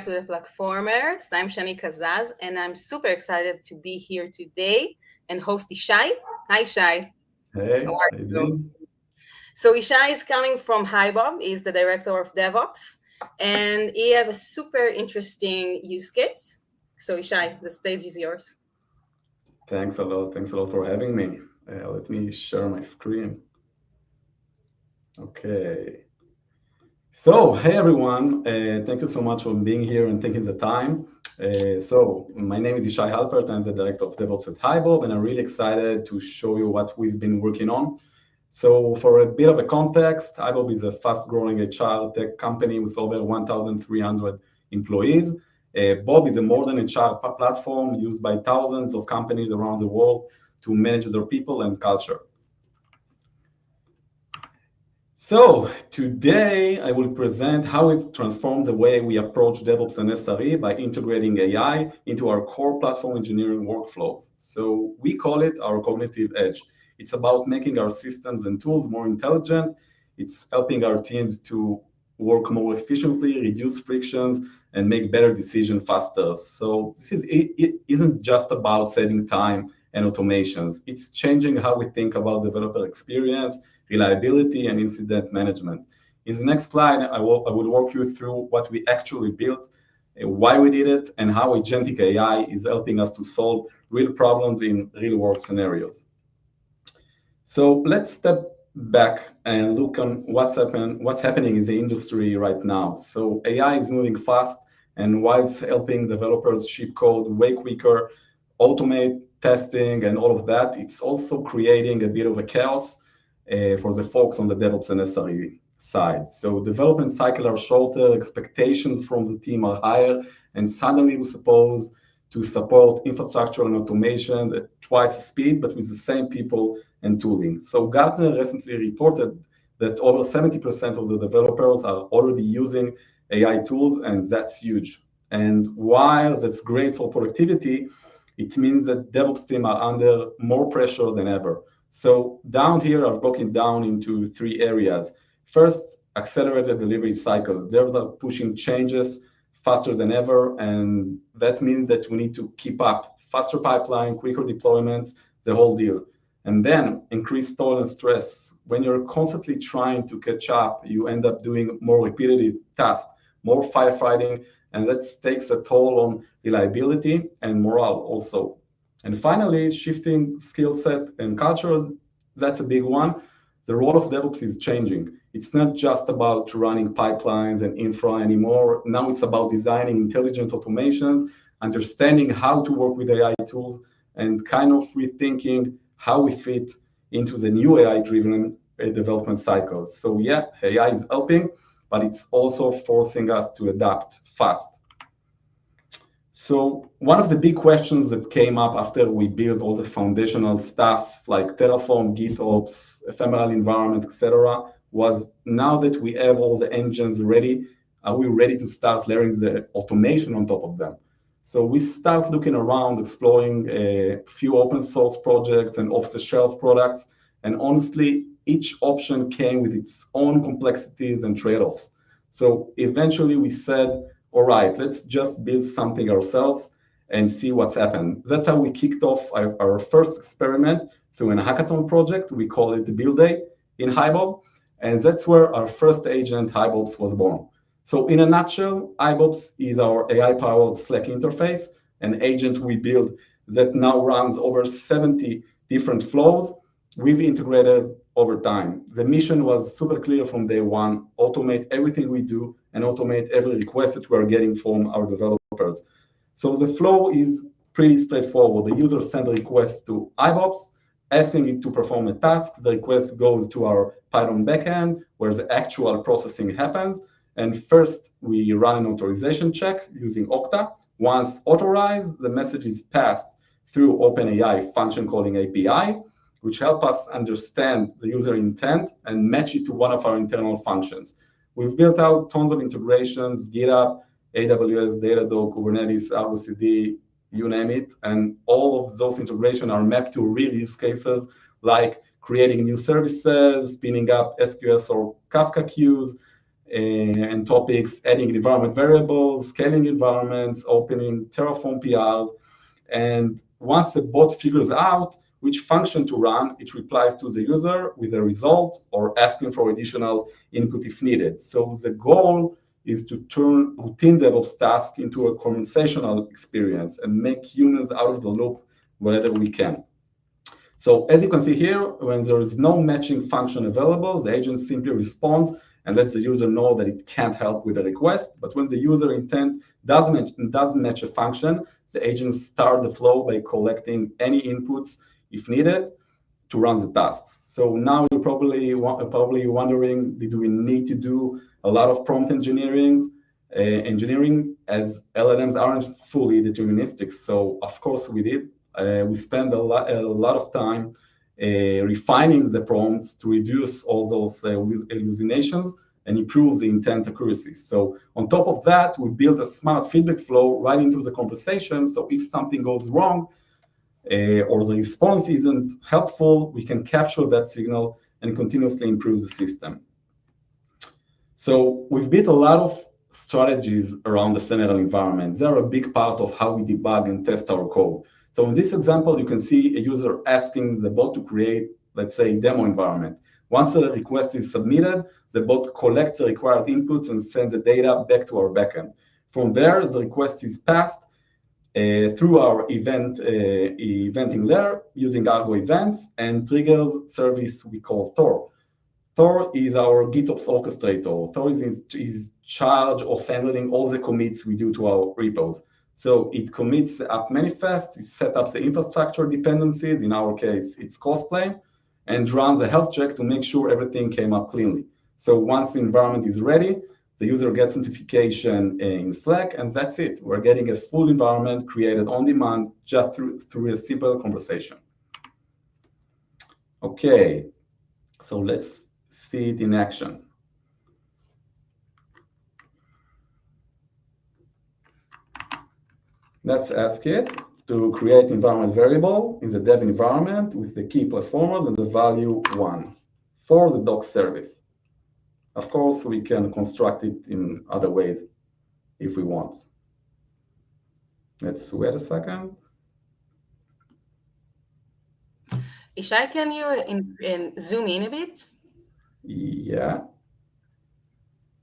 to the Platformers. I'm Shani Kazaz, and I'm super excited to be here today and host Yishai. Hi, Yishai. Hey, How are how you you? doing? So Yishai is coming from HiBob. He's the director of DevOps, and he has a super interesting use case. So Yishai, the stage is yours. Thanks a lot. Thanks a lot for having me. Let me share my screen. Okay. So, hey everyone. Thank you so much for being here and taking the time. My name is Yishai Halpert. I'm the director of DevOps at HiBob, and I'm really excited to show you what we've been working on. So, for a bit of a context, HiBob is a fast-growing HR tech company with over 1,300 employees. Bob is a modern HR platform used by thousands of companies around the world to manage their people and culture. So today I will present how we've transformed the way we approach DevOps and SRE by integrating AI into our core platform engineering workflows. So we call it our cognitive edge. It's about making our systems and tools more intelligent. It's helping our teams to work more efficiently, reduce frictions, and make better decisions faster. So it isn't just about saving time and automations. It's changing how we think about developer experience, reliability, and incident management. In the next slide, I will walk you through what we actually built, why we did it, and how agentic AI is helping us to solve real problems in real-world scenarios. So let's step back and look on what's happening in the industry right now. So AI is moving fast, and while it's helping developers ship code way quicker, automate testing, and all of that, it's also creating a bit of a chaos for the folks on the DevOps and SRE side. So development cycles are shorter, expectations from the team are higher, and suddenly we're supposed to support infrastructure and automation at twice the speed, but with the same people and tooling. So Gartner recently reported that over 70% of the developers are already using AI tools, and that's huge. And while that's great for productivity, it means that DevOps teams are under more pressure than ever. So down here, I've broken down into three areas. First, accelerated delivery cycles. Devs are pushing changes faster than ever, and that means that we need to keep up. Faster pipeline, quicker deployments, the whole deal. And then increased toil and stress. When you're constantly trying to catch up, you end up doing more repetitive tasks, more firefighting, and that takes a toll on reliability and morale also. And finally, shifting skill set and cultures, that's a big one. The role of DevOps is changing. It's not just about running pipelines and infra anymore. Now it's about designing intelligent automations, understanding how to work with AI tools, and kind of rethinking how we fit into the new AI-driven development cycles. So yeah, AI is helping, but it's also forcing us to adapt fast. So one of the big questions that came up after we built all the foundational stuff like Terraform, GitOps, ephemeral environments, etc., was now that we have all the engines ready, are we ready to start layering the automation on top of them? So we start looking around, exploring a few open source projects and off-the-shelf products, and honestly, each option came with its own complexities and trade-offs. So eventually we said, all right, let's just build something ourselves and see what's happened. That's how we kicked off our first experiment through a hackathon project. We call it the Build Day in HiBob, and that's where our first agent, HiBobs, was born. So in a nutshell, HiBobs is our AI-powered Slack interface, an agent we built that now runs over 70 different flows. We've integrated over time. The mission was super clear from day one: automate everything we do and automate every request that we're getting from our developers. So the flow is pretty straightforward. The user sends a request to HiBobs, asking it to perform a task. The request goes to our Python backend, where the actual processing happens. And first, we run an authorization check using Okta. Once authorized, the message is passed through OpenAI function calling API, which help us understand the user intent and match it to one of our internal functions. We've built out tons of integrations: GitHub, AWS, Datadog, Kubernetes, Argo CD, you name it. And all of those integrations are mapped to real use cases like creating new services, spinning up SQS or Kafka queues, and topics, adding environment variables, scaling environments, opening Terraform PRs. And once the bot figures out which function to run, it replies to the user with a result or asking for additional input if needed. So the goal is to turn routine DevOps tasks into a conversational experience and make humans out of the loop wherever we can. So as you can see here, when there is no matching function available, the agent simply responds and lets the user know that it can't help with the request. But when the user intent doesn't match a function, the agent starts the flow by collecting any inputs if needed to run the tasks. So now you're probably wondering, do we need to do a lot of prompt engineering as LLMs aren't fully deterministic? So of course we did. We spend a lot of time refining the prompts to reduce all those hallucinations and improve the intent accuracy. So on top of that, we built a smart feedback flow right into the conversation. So if something goes wrong or the response isn't helpful, we can capture that signal and continuously improve the system. So we've built a lot of strategies around the ephemeral environment. They're a big part of how we debug and test our code. So in this example, you can see a user asking the bot to create, let's say, a demo environment. Once the request is submitted, the bot collects the required inputs and sends the data back to our backend. From there, the request is passed through our eventing layer using Argo events and triggers service we call Thor. Thor is our GitOps orchestrator. Thor is in charge of handling all the commits we do to our repos. So it commits the app manifest, it sets up the infrastructure dependencies, in our case, it's cosplay, and runs a health check to make sure everything came up cleanly. So once the environment is ready, the user gets notification in Slack, and that's it. We're getting a full environment created on demand just through a simple conversation. Okay, so let's see it in action. Let's ask it to create environment variable in the dev environment with the key platformers and the value 1 for the doc service. Of course, we can construct it in other ways if we want. Let's wait a second. Yishai, can you zoom in a bit? Yeah.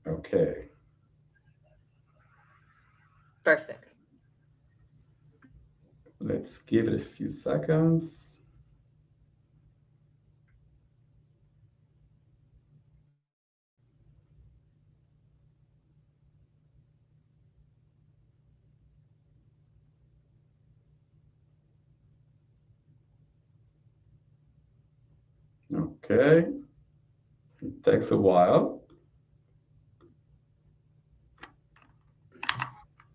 Okay. Perfect. Let's give it a few seconds. Okay. It takes a while.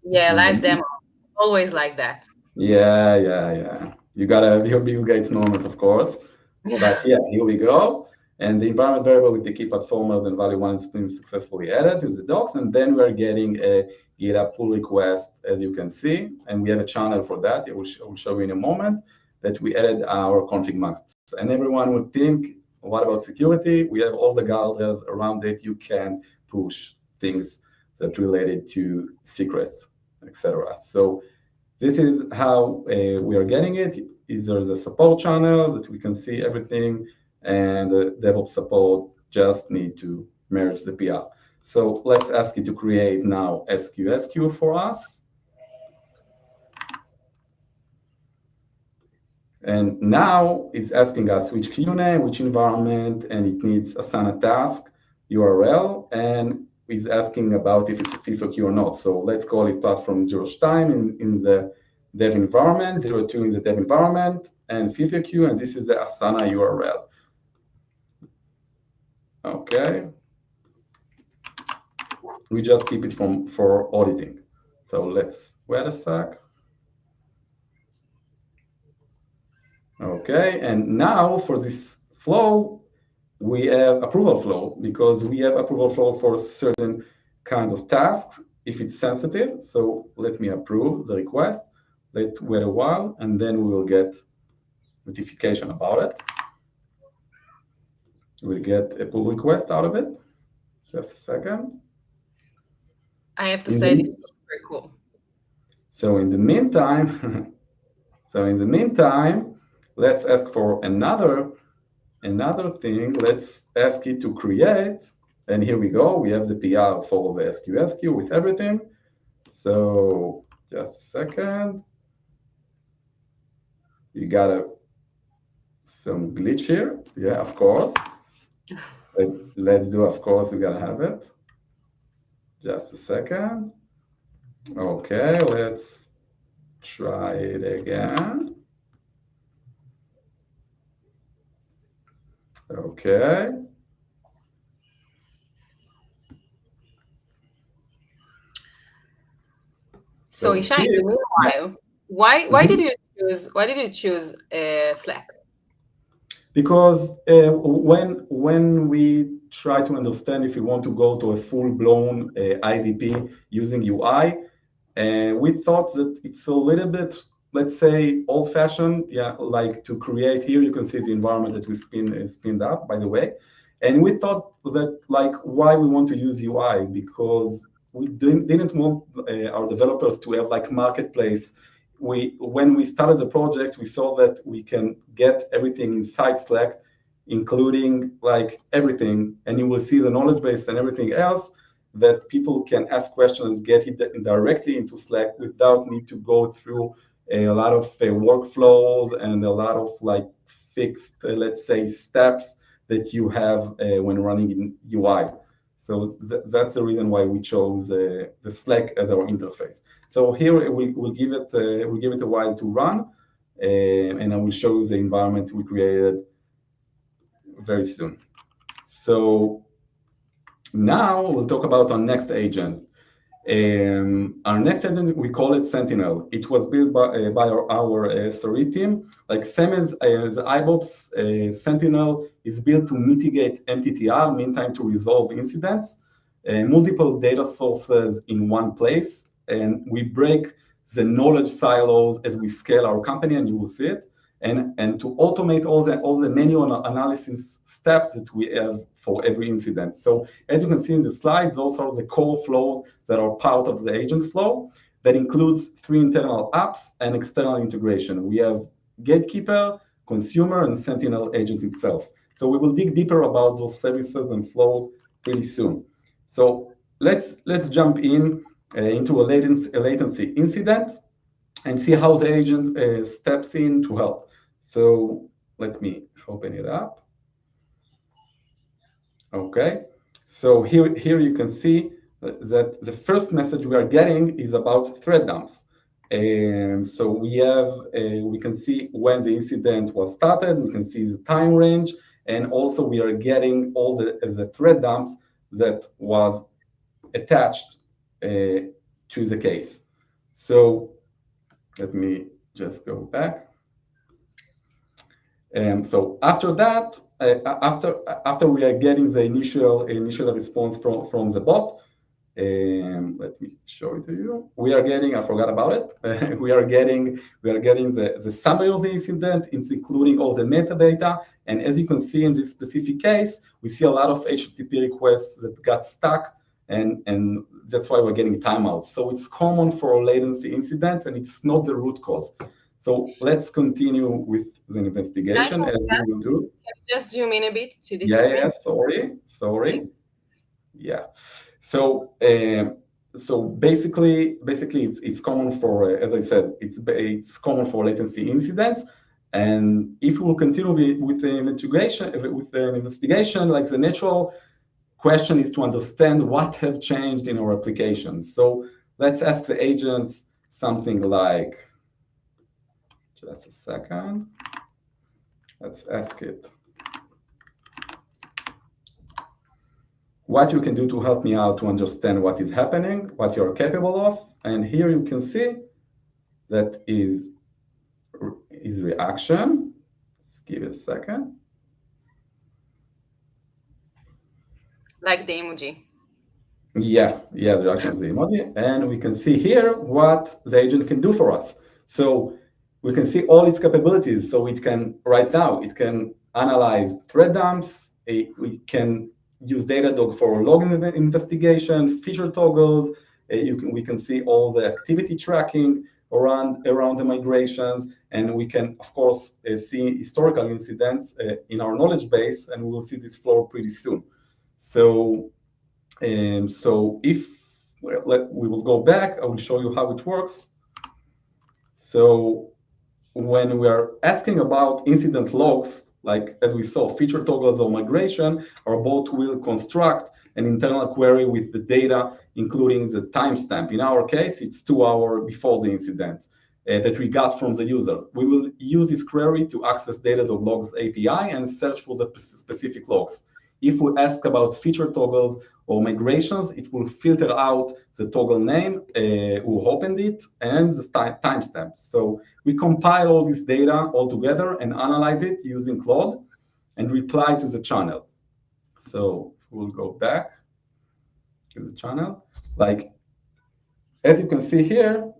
Yeah, live demo. It's always like that. Yeah. You gotta have your Bill Gates moment, of course. But yeah, here we go. And the environment variable with the key platformers and value 1 has been successfully added to the docs. And then we're getting a GitHub pull request, as you can see. And we have a channel for that. I will show you in a moment that we added our config maps. And everyone would think, what about security? We have all the guardrails around it. You can push things that related to secrets, etc. So this is how we are getting it. There's a support channel that we can see everything, and the DevOps support just need to merge the PR. So let's ask it to create now SQSQ for us. And now it's asking us which queue name, which environment, and it needs assign a task URL, and is asking about if it's a FIFO queue or not. So let's call it platform 02 in the dev environment, 02 in the dev environment, and FIFO queue, and this is the Asana URL. Okay. We just keep it for auditing. So let's wait a sec. Okay, and now for this flow, we have approval flow because we have approval flow for certain kinds of tasks if it's sensitive. So let me approve the request. Let's wait a while, and then we will get notification about it. We'll get a pull request out of it. Just a second. I have to In say this the, is very cool. so in the meantime, let's ask for another thing. Let's ask it to create, and here we go. We have the PR for the SQSQ with everything. So just a second. You got some glitch here. Yeah, of course. Let's do, of course, we gotta have it. Just a second. Okay, let's try it again. Okay. So So Yishai, in here, the yeah. meanwhile, why did Mhm. you choose Slack? Because when we try to understand if we want to go to a full-blown IDP using UI, we thought that it's a little bit, let's say, old-fashioned. Yeah, like to create here, you can see the environment that we spinned up, by the way. And we thought that, like, why we want to use UI, because we didn't want our developers to have like marketplace. When we started the project, we saw that we can get everything inside Slack, including like everything, and you will see the knowledge base and everything else that people can ask questions, get it directly into Slack without need to go through a lot of workflows and a lot of like fixed, let's say, steps that you have when running in UI. So that's the reason why we chose the Slack as our interface. So here we'll give it a while to run, and I will show you the environment we created very soon. So now we'll talk about our next agent. Our next agent, we call it Sentinel. It was built by our SRE team. Like same as HiBob's, Sentinel is built to mitigate MTTR, mean time to resolve incidents, multiple data sources in one place, and we break the knowledge silos as we scale our company, and you will see it, and to automate all the manual analysis steps that we have for every incident. So as you can see in the slides, those are the core flows that are part of the agent flow. That includes 3 internal apps and external integration. We have Gatekeeper, Consumer, and Sentinel agent itself. So we will dig deeper about those services and flows pretty soon. So let's jump into a latency incident and see how the agent steps in to help. So let me open it up. Okay, so here you can see that the first message we are getting is about thread dumps. And so we can see when the incident was started, we can see the time range, and also we are getting all the thread dumps that was attached to the case. So let me just go back. So after that, after we are getting the initial response from the bot, let me show it to you. We are getting, I forgot about it. we are getting the summary of the incident. It's including all the metadata. And as you can see in this specific case, we see a lot of HTTP requests that got stuck, and that's why we're getting timeouts. So it's common for latency incidents, and it's not the root cause. So let's continue with the investigation as we will do. Can you just zoom in a bit to this Yeah, screen? sorry. Yeah. So basically it's common for as I said, it's common for latency incidents. And if we will continue with the investigation, like the natural question is to understand what have changed in our applications. So let's ask the agents something like, just a second. Let's ask it what you can do to help me out to understand what is happening, what you're capable of. And here you can see that is reaction. Let's give it a second. Like the emoji. Yeah, the reaction of the emoji. And we can see here what the agent can do for us. So we can see all its capabilities. So it can, right now, it can analyze thread dumps. We can use Datadog for logging investigation, feature toggles. We can see all the activity tracking around the migrations, and we can, of course, see historical incidents in our knowledge base, and we will see this flow pretty soon. So, if we will go back, I will show you how it works. So when we are asking about incident logs, like as we saw, feature toggles or migration, our bot will construct an internal query with the data, including the timestamp. In our case, it's 2 hours before the incident that we got from the user. We will use this query to access Datadog Logs API and search for the specific logs. If we ask about feature toggles or migrations, it will filter out the toggle name, who opened it, and the timestamp. So we compile all this data all together and analyze it using Claude and reply to the channel. So we'll go back to the channel. Like, as you can see here,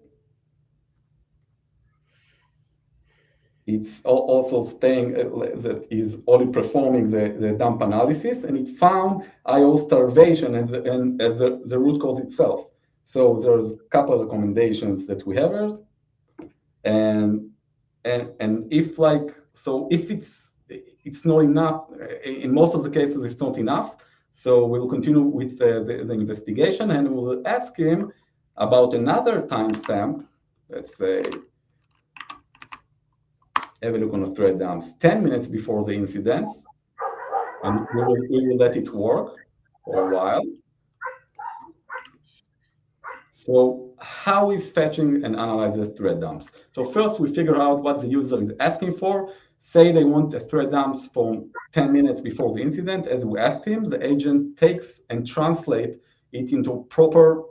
it's also staying that is only performing the dump analysis, and it found IO starvation and the root cause itself. So there's a couple of recommendations that we have, and if it's not enough, in most of the cases it's not enough. So we'll continue with the investigation, and we'll ask him about another timestamp. Let's say, have a look on the thread dumps 10 minutes before the incidents, and we will let it work for a while. So how we fetching and analyze the thread dumps? So first we figure out what the user is asking for. Say they want a thread dumps from 10 minutes before the incident. As we asked him, the agent takes and translates it into proper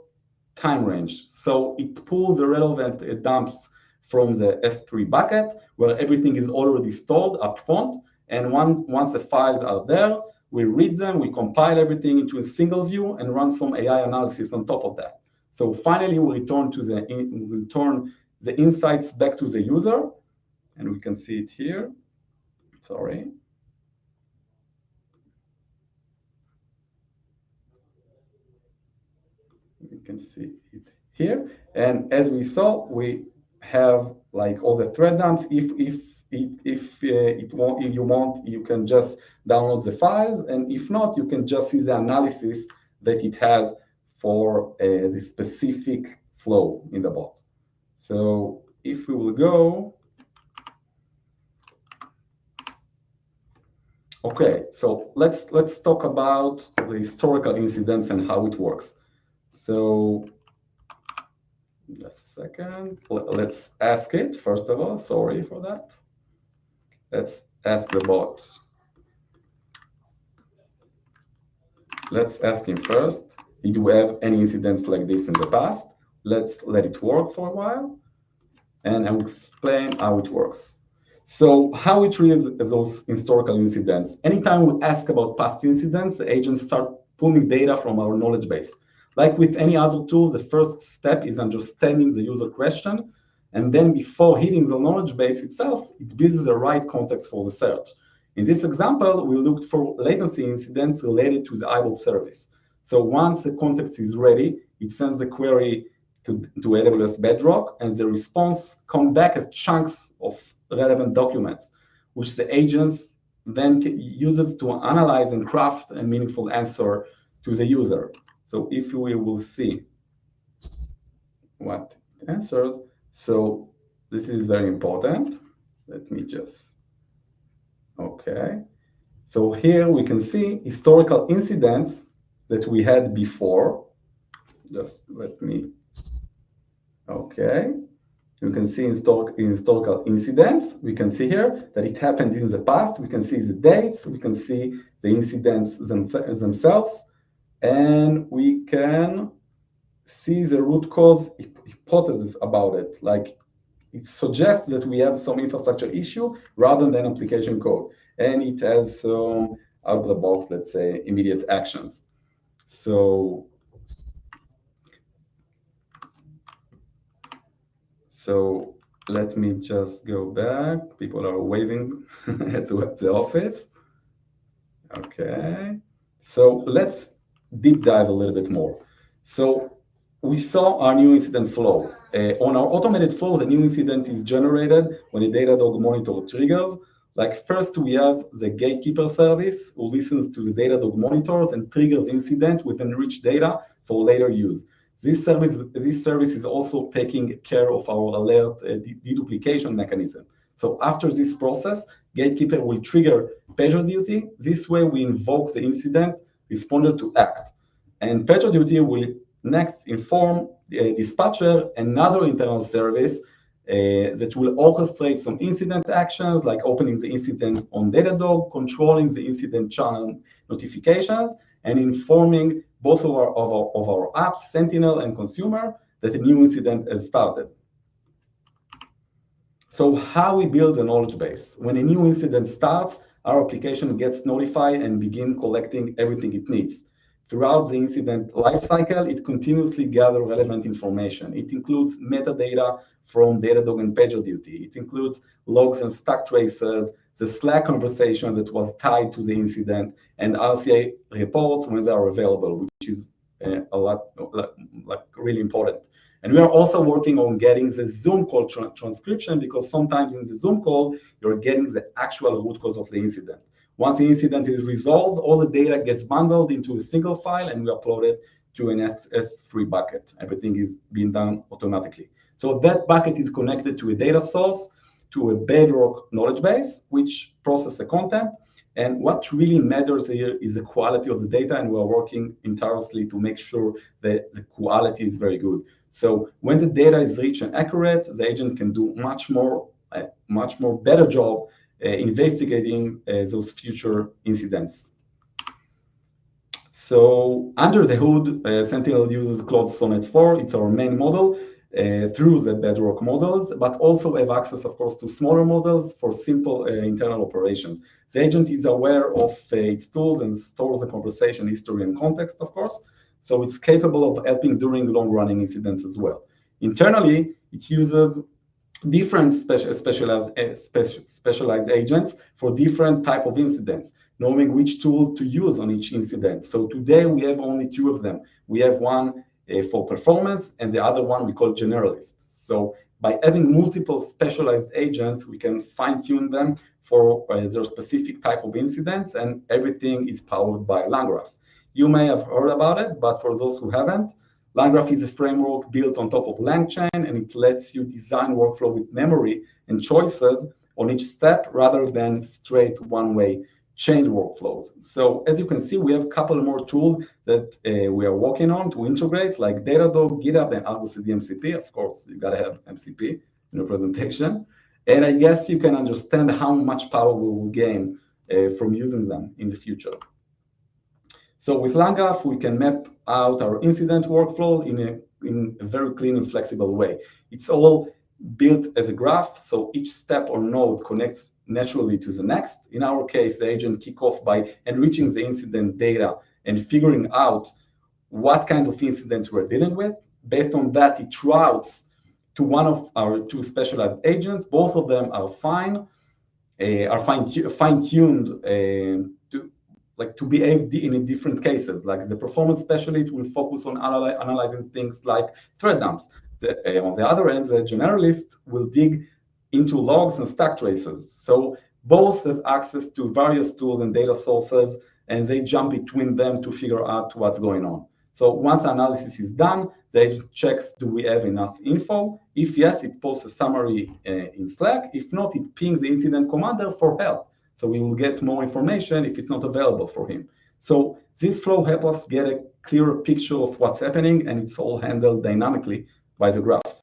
time range. So it pulls the relevant dumps from the S3 bucket, where everything is already stored up front. And once the files are there, we read them, we compile everything into a single view and run some AI analysis on top of that. So finally, we return the insights back to the user, and we can see it here. Sorry. You can see it here. And as we saw, we have like all the thread dumps. If you want, you can just download the files, and if not, you can just see the analysis that it has for the specific flow in the bot. So if we will go, okay, so let's talk about the historical incidents and how it works. So just a second. Let's ask it, first of all. Sorry for that. Let's ask the bot. Let's ask him first. Did you have any incidents like this in the past? Let's let it work for a while, and I will explain how it works. So how it reads those historical incidents. Anytime we ask about past incidents, the agents start pulling data from our knowledge base. Like with any other tool, the first step is understanding the user question, and then before hitting the knowledge base itself, it builds the right context for the search. In this example, we looked for latency incidents related to the HiBob service. So once the context is ready, it sends the query to AWS Bedrock, and the response comes back as chunks of relevant documents, which the agents then uses to analyze and craft a meaningful answer to the user. So if we will see what it answers, so this is very important. Let me just, okay. So here we can see historical incidents that we had before. Just let me, okay. You can see in historical incidents. We can see here that it happened in the past. We can see the dates. We can see the incidents themselves. And we can see the root cause hypothesis about it. Like, it suggests that we have some infrastructure issue rather than application code. And it has some out of the box, let's say, immediate actions. So let me just go back. People are waving at the office. Okay. So let's deep dive a little bit more. So we saw our new incident flow. On our automated flow, the new incident is generated when a Datadog monitor triggers. Like first, we have the gatekeeper service who listens to the Datadog monitors and triggers incident with enriched data for later use. This service is also taking care of our alert deduplication mechanism. So after this process, gatekeeper will trigger PagerDuty. This way, we invoke the incident responder to act. And PagerDuty will next inform the dispatcher, another internal service that will orchestrate some incident actions like opening the incident on Datadog, controlling the incident channel notifications, and informing both of our apps, Sentinel and consumer, that a new incident has started. So how we build a knowledge base. When a new incident starts, our application gets notified and begin collecting everything it needs. Throughout the incident lifecycle, it continuously gathers relevant information. It includes metadata from Datadog and PagerDuty. It includes logs and stack traces, the Slack conversation that was tied to the incident, and RCA reports when they are available, which is a lot, like really important. And we are also working on getting the Zoom call transcription, because sometimes in the Zoom call, you're getting the actual root cause of the incident. Once the incident is resolved, all the data gets bundled into a single file and we upload it to an S3 bucket. Everything is being done automatically. So that bucket is connected to a data source, to a Bedrock knowledge base, which processes the content. And what really matters here is the quality of the data, and we are working tirelessly to make sure that the quality is very good. So when the data is rich and accurate, the agent can do much more better job investigating those future incidents. So under the hood, Sentinel uses Claude Sonnet 4. It's our main model through the Bedrock models, but also have access, of course, to smaller models for simple internal operations. The agent is aware of its tools and stores the conversation history and context, of course. So it's capable of helping during long-running incidents as well. Internally, it uses different specialized agents for different type of incidents, knowing which tools to use on each incident. So today we have only two of them. We have one for performance, and the other one we call generalists. So by having multiple specialized agents, we can fine-tune them for their specific type of incidents, and everything is powered by LangGraph. You may have heard about it, but for those who haven't, LangGraph is a framework built on top of LangChain, and it lets you design workflow with memory and choices on each step rather than straight one-way change workflows. So as you can see, we have a couple more tools that we are working on to integrate, like Datadog, GitHub, and Argo CD MCP. Of course, you gotta have MCP in your presentation. And I guess you can understand how much power we will gain from using them in the future. So with LangGraph, we can map out our incident workflow in a very clean and flexible way. It's all built as a graph, so each step or node connects naturally to the next. In our case, the agent kick off by enriching the incident data and figuring out what kind of incidents we're dealing with. Based on that, it routes to one of our two specialized agents. Both of them are fine-tuned to behave in different cases. Like the performance specialist will focus on analyzing things like thread dumps. On the other end, the generalist will dig into logs and stack traces. So both have access to various tools and data sources, and they jump between them to figure out what's going on. So once the analysis is done, the agent checks, do we have enough info? If yes, it posts a summary in Slack. If not, it pings the incident commander for help. So we will get more information if it's not available for him. So this flow helps us get a clearer picture of what's happening, and it's all handled dynamically by the graph.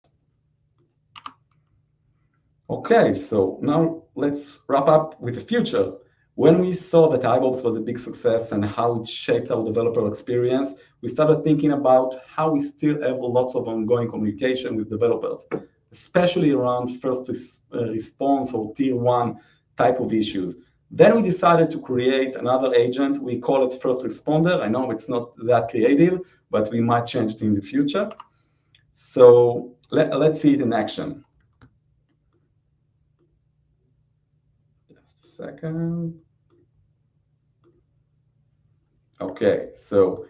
Okay, so now let's wrap up with the future. When we saw that HiBob was a big success and how it shaped our developer experience, we started thinking about how we still have lots of ongoing communication with developers, especially around first response or tier one type of issues. Then we decided to create another agent. We call it First Responder. I know it's not that creative, but we might change it in the future. So let's see it in action. Just a second. Okay, so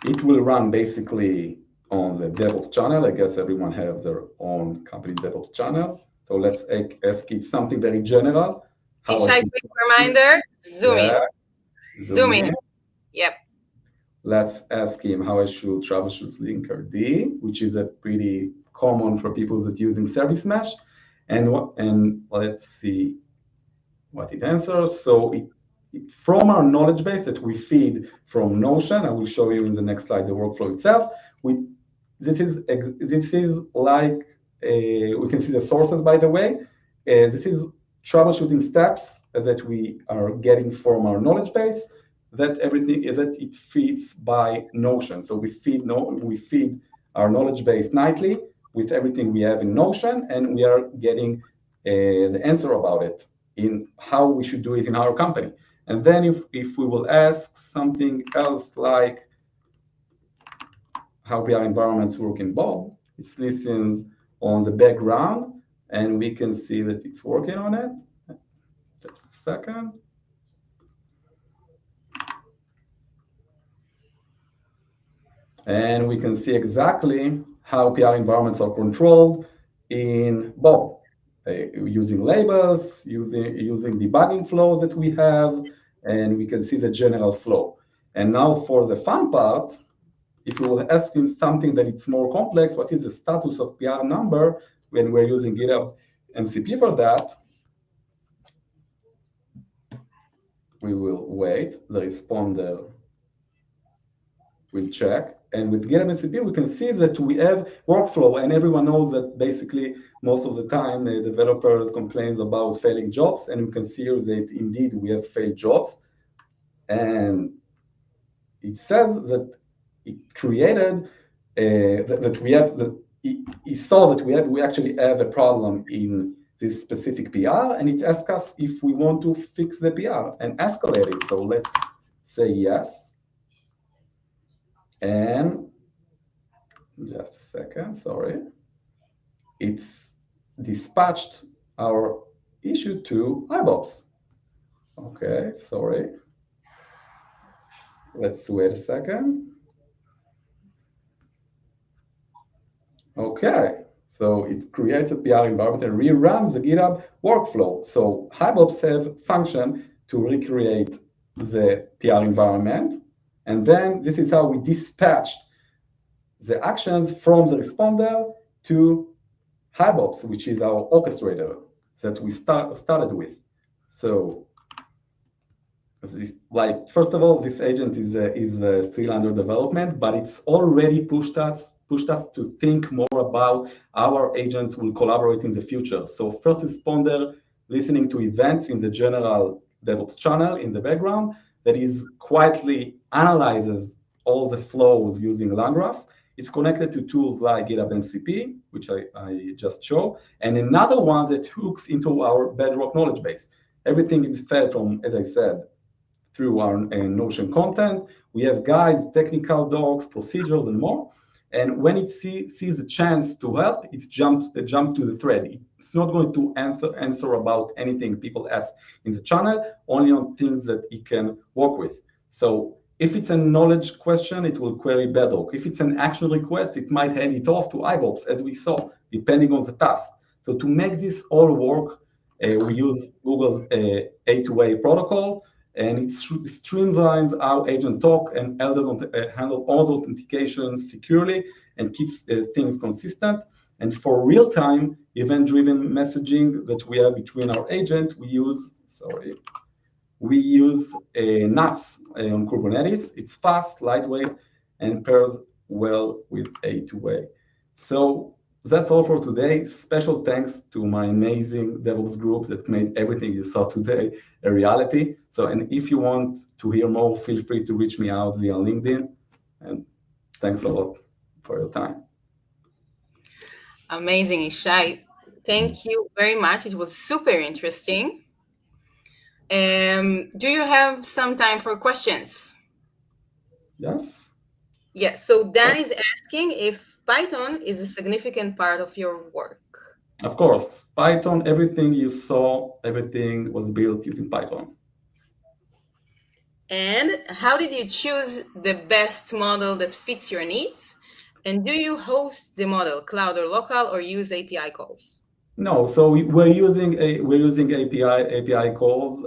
it will run basically on the DevOps channel. I guess everyone has their own company DevOps channel. So let's ask it something very general. How I Yishai, should, quick reminder, zoom yeah, in. zoom Zoom in. in. Yep. Let's ask him how I should troubleshoot Linkerd, which is a pretty common for people that using service mesh. And let's see what it answers. So from our knowledge base that we feed from Notion, I will show you in the next slide the workflow itself. This is like we can see the sources, by the way. This is troubleshooting steps that we are getting from our knowledge base that everything that it feeds by Notion. So we feed our knowledge base nightly with everything we have in Notion, and we are getting the answer about it in how we should do it in our company. And then if we will ask something else like how PR environments work in Bob, it listens on the background, and we can see that it's working on it. Just a second. And we can see exactly how PR environments are controlled in Bob, using labels, using debugging flows that we have, and we can see the general flow. And now for the fun part, if you will ask him something that it's more complex, what is the status of PR number when we're using GitHub MCP for that, we will wait. The responder will check. And with GitHub MCP, we can see that we have workflow, and everyone knows that basically most of the time developers complain about failing jobs, and we can see here that indeed we have failed jobs. And it says that it created that we have that he saw that we actually have a problem in this specific PR, and it asks us if we want to fix the PR and escalate it. So let's say yes. And just a second, sorry. It's dispatched our issue to HiBob. Okay, sorry. Let's wait a second. Okay, so it creates a PR environment and reruns the GitHub workflow. So HiBob have function to recreate the PR environment. And then this is how we dispatched the actions from the responder to HiBob, which is our orchestrator that we started with. So first of all, this agent is still under development, but it's already pushed us to think more about how our agents will collaborate in the future. So first responder listening to events in the general DevOps channel in the background that is quietly analyzes all the flows using LangGraph. It's connected to tools like GitHub MCP, which I just showed, and another one that hooks into our Bedrock knowledge base. Everything is fed from, as I said, through our Notion content. We have guides, technical docs, procedures, and more. And when it sees a chance to help, it jumps to the thread. It's not going to answer about anything people ask in the channel, only on things that it can work with. So if it's a knowledge question, it will query Bedrock. If it's an action request, it might hand it off to HiBob, as we saw, depending on the task. So to make this all work, we use Google's A2A protocol, and it streamlines how agent talk and handle all the authentication securely and keeps things consistent. And for real-time event-driven messaging that we have between our agent, we use NATS on Kubernetes. It's fast, lightweight, and pairs well with A2A. So that's all for today. Special thanks to my amazing DevOps group that made everything you saw today a reality. So, and if you want to hear more, feel free to reach me out via LinkedIn. And thanks a lot for your time. Amazing, Yishai. Thank you very much. It was super interesting. Do you have some time for questions? Yes? Yes. So Dan is asking if Python is a significant part of your work. Of course, Python, everything you saw, everything was built using Python. And how did you choose the best model that fits your needs? And do you host the model, cloud or local, or use API calls? No, so we're using API calls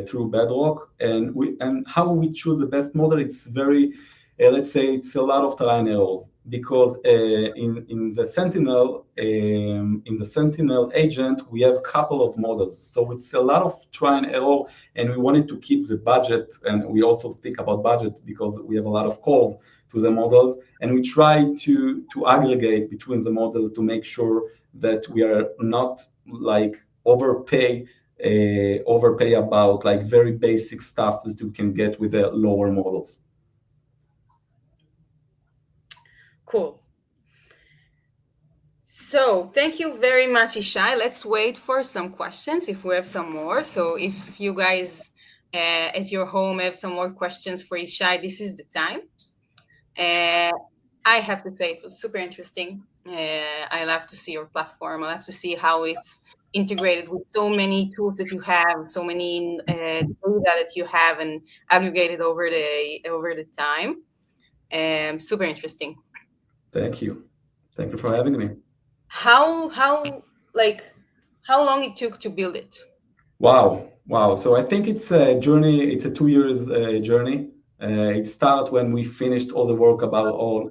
through Bedrock, and how we choose the best model. It's very, let's say, it's a lot of trial and errors because in the Sentinel agent we have a couple of models, so it's a lot of try and error, and we wanted to keep the budget, and we also think about budget because we have a lot of calls to the models, and we try to aggregate between the models to make sure that we are not like overpay about like very basic stuff that you can get with the lower models. Cool. So thank you very much, Yishai. Let's wait for some questions if we have some more. So if you guys at your home have some more questions for Yishai, this is the time. I have to say it was super interesting. I love to see your platform. I love to see how it's integrated with so many tools that you have, so many data that you have, and aggregated over the time. Super interesting. Thank you. Thank you for having me. How like how long it took to build it? Wow. So I think it's a journey. It's a 2 years journey. It started when we finished all the work about all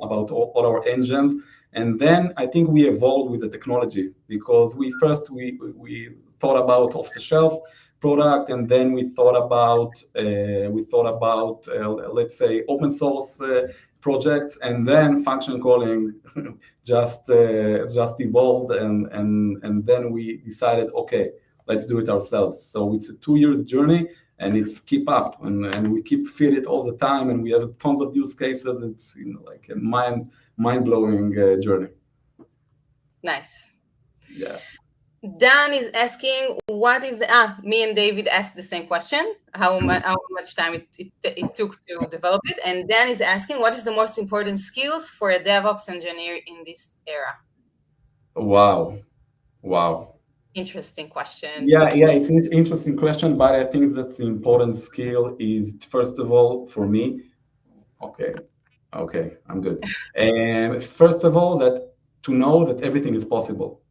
our engines, and then I think we evolved with the technology because we thought about off the shelf product, and then we thought about let's say open source projects, and then function calling just evolved, and then we decided, okay, let's do it ourselves. So it's a 2 years journey, and it's keep up, and we keep feed it all the time, and we have tons of use cases. It's like a mind blowing journey. Nice. Yeah. Dan is asking, what is the me and David asked the same question, how much time it took to develop it. And Dan is asking, what is the most important skills for a DevOps engineer in this era? Wow. Interesting question. Yeah, it's an interesting question, but I think that the important skill is, first of all, for me, okay, I'm good. First of all, that to know that everything is possible.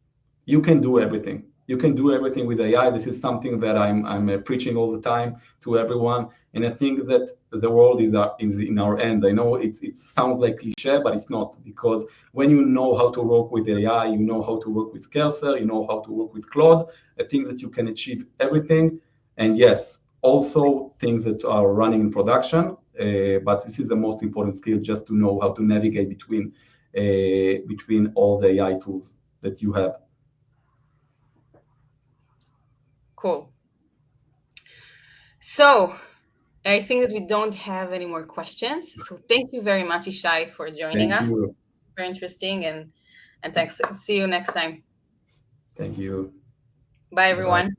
You can do everything. You can do everything with AI. This is something that I'm preaching all the time to everyone, and I think that the world is in our end. I know it sounds like cliche, but it's not, because when you know how to work with AI, you know how to work with Cursor, you know how to work with Claude. I think that you can achieve everything, and yes, also things that are running in production. But this is the most important skill, just to know how to navigate between all the AI tools that you have. Cool. So I think that we don't have any more questions. So thank you very much, Yishai, for joining Thank us. you. Super interesting, and thanks. See you next time. Thank you. Bye, Bye. everyone.